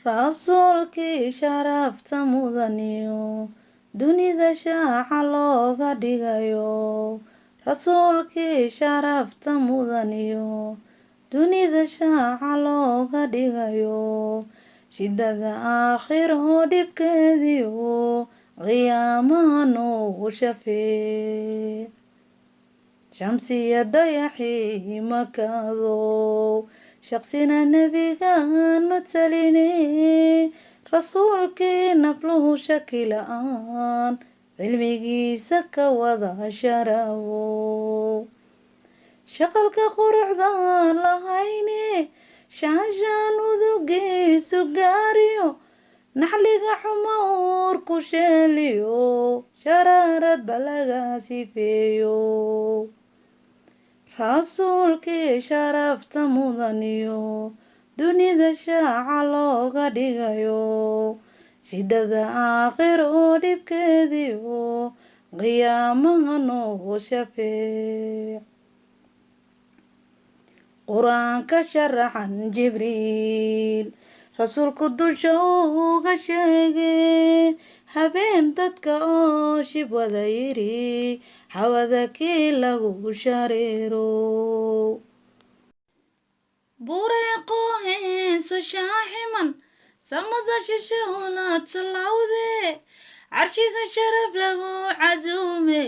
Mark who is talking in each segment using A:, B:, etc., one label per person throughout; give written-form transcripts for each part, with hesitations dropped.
A: rasuulkii sharafta mudaniyo dunida shaaca looga dhigayo rasuulkii sharafta mudaniyo dunida shaaca looga dhigayo shidada aakhiro dhibkeediyo qiyaamaha noogu shafee shamsiya dayaxii makaado shaqsina nebigaan mataline rasuulkii nafluhu shaki la'aan cilmigiisa ka wada sharaawo shaqalka quruxdaan lahayne shaanshaan udugiisu gaariyo naxliga xumawr ku sheeliyo sharaarad balaga sifeeyo rasuulkii sharafta mudaniyo dunida shaaca looga dhigayo shidada aakhiro dhibkeediyo qiyaamaha noogu shafee qur-aanka sharaxan jibriil rasuulku dusha uga sheegay habeen dadka oo shib wada yiri hawada kii lagu shareero bureeqo heeso shaaximan samada shishoolaad salawde carshiga sharaf lagu casuume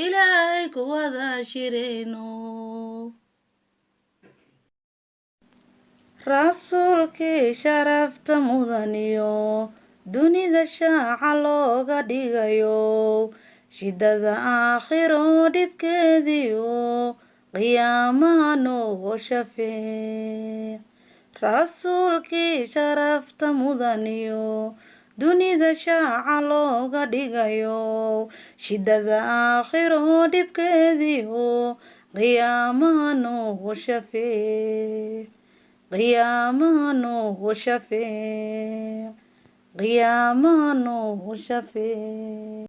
A: ilaahay ku wada shireeno rasuulkii sharafta mudaniyo dunida shaaca looga dhigayo shidada aakhiro dhibkeediyo qiyaamaha noogu shafee rasuulkii sharafta mudaniyo dunida shaaca looga dhigayo shidada aakhiro dhibkeediyo qiyaamaha noogu shafee qiyaamaha noogu shafee qiyaamaha noogu shafee